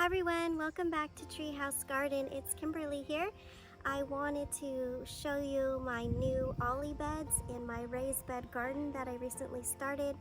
Hi everyone, welcome back to Treehouse Garden. It's Kimberly here. I wanted to show you my new ollie beds in my raised bed garden that I recently started.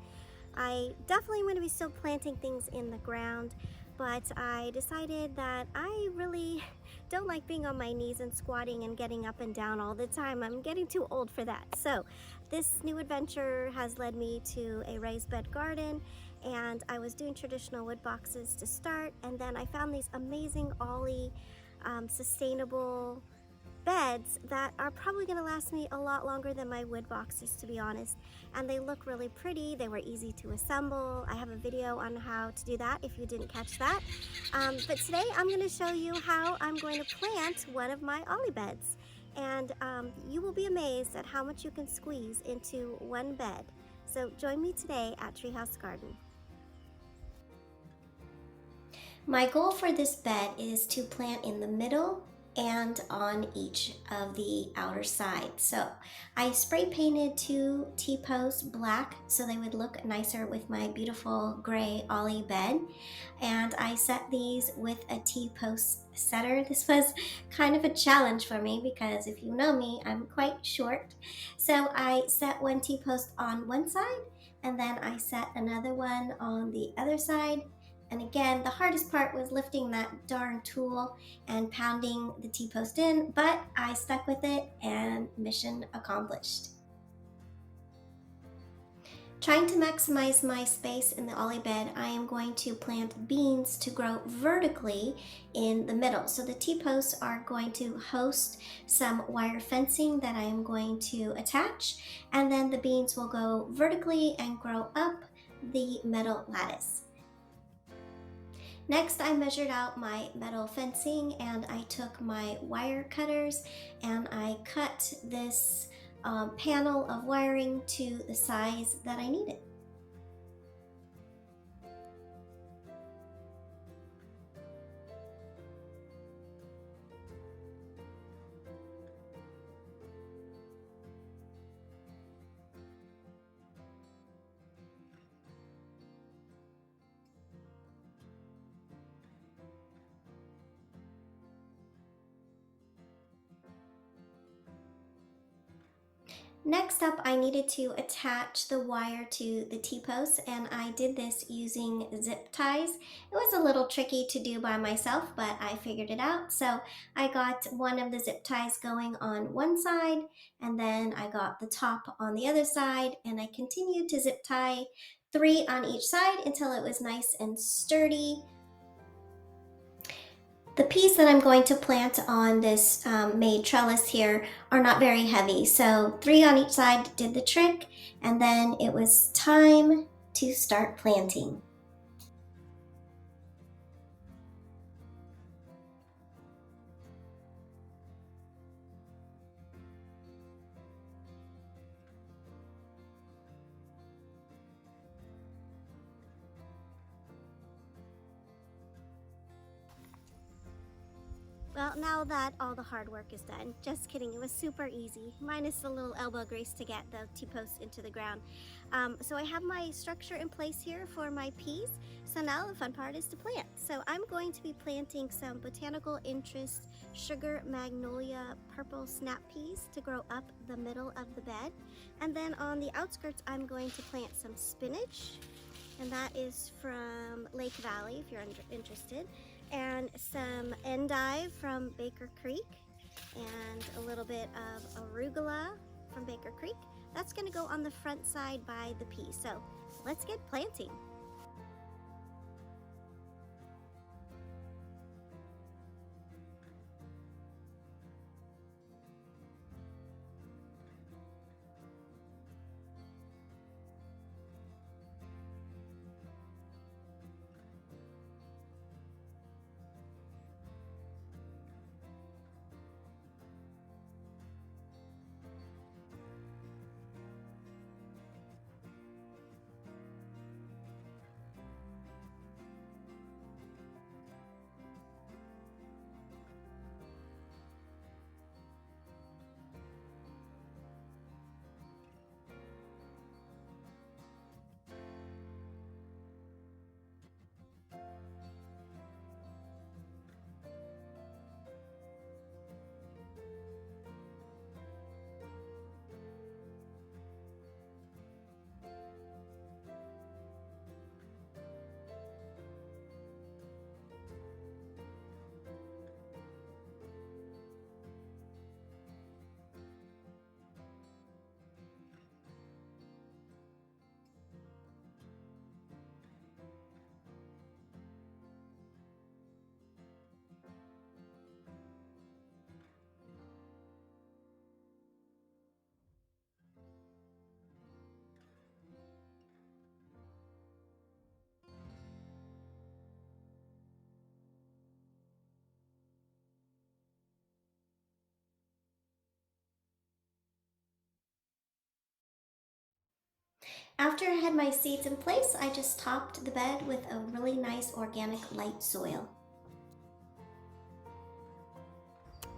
I definitely want to be still planting things in the ground, but I decided that I really don't like being on my knees and squatting and getting up and down all the time. I'm getting too old for that. So this new adventure has led me to a raised bed garden, and I was doing traditional wood boxes to start, and then I found these amazing ollie sustainable beds that are probably going to last me a lot longer than my wood boxes, to be honest. And they look really pretty. They were easy to assemble. I have a video on how to do that if you didn't catch that. But today I'm going to show you how I'm going to plant one of my ollie beds. And you will be amazed at how much you can squeeze into one bed. So join me today at Treehouse Garden. My goal for this bed is to plant in the middle and on each of the outer sides. So I spray painted 2 T-posts black so they would look nicer with my beautiful gray ollie bed. And I set these with a T-post setter. This was kind of a challenge for me because if you know me, I'm quite short. So I set one T-post on one side and then I set another one on the other side. And again, the hardest part was lifting that darn tool and pounding the T-post in, but I stuck with it and mission accomplished. Trying to maximize my space in the ollie bed, I am going to plant beans to grow vertically in the middle. So the T-posts are going to host some wire fencing that I am going to attach, and then the beans will go vertically and grow up the metal lattice. Next, I measured out my metal fencing and I took my wire cutters and I cut this panel of wiring to the size that I needed. Next up, I needed to attach the wire to the T-post, and I did this using zip ties. It was a little tricky to do by myself, but I figured it out. So I got one of the zip ties going on one side, and then I got the top on the other side, and I continued to zip tie 3 on each side until it was nice and sturdy. The peas that I'm going to plant on this made trellis here are not very heavy, so 3 on each side did the trick, and then it was time to start planting. Well, now that all the hard work is done, just kidding, it was super easy, minus the little elbow grease to get the T-posts into the ground. So I have my structure in place here for my peas, so now the fun part is to plant. So I'm going to be planting some botanical interest sugar magnolia purple snap peas to grow up the middle of the bed. And then on the outskirts, I'm going to plant some spinach, and that is from Lake Valley if you're interested, and some endive from Baker Creek, and a little bit of arugula from Baker Creek. That's going to go on the front side by the peas. So let's get planting. After I had my seeds in place, I just topped the bed with a really nice organic light soil.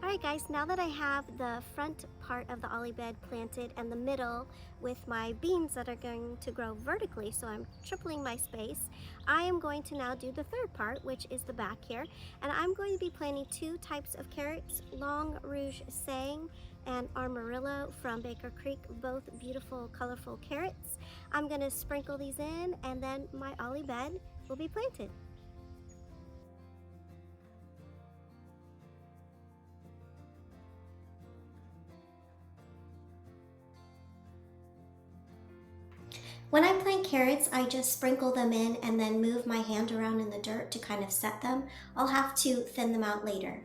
Alright guys, now that I have the front part of the ollie bed planted and the middle with my beans that are going to grow vertically, so I'm tripling my space, I am going to now do the third part, which is the back here, and I'm going to be planting two types of carrots, Long Rouge Sang and Amarillo from Baker Creek, both beautiful colorful carrots. I'm going to sprinkle these in and then my ollie bed will be planted. When I plant carrots, I just sprinkle them in and then move my hand around in the dirt to kind of set them. I'll have to thin them out later.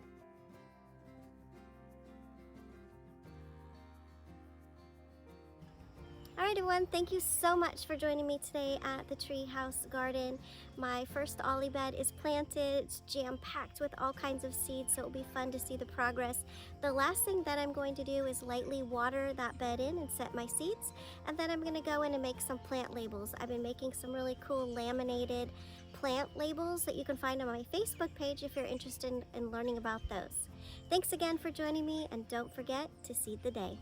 Alright everyone, thank you so much for joining me today at the Treehouse Garden. My first ollie bed is planted, it's jam-packed with all kinds of seeds, so it'll be fun to see the progress. The last thing that I'm going to do is lightly water that bed in and set my seeds, and then I'm going to go in and make some plant labels. I've been making some really cool laminated plant labels that you can find on my Facebook page if you're interested in learning about those. Thanks again for joining me, and don't forget to seed the day.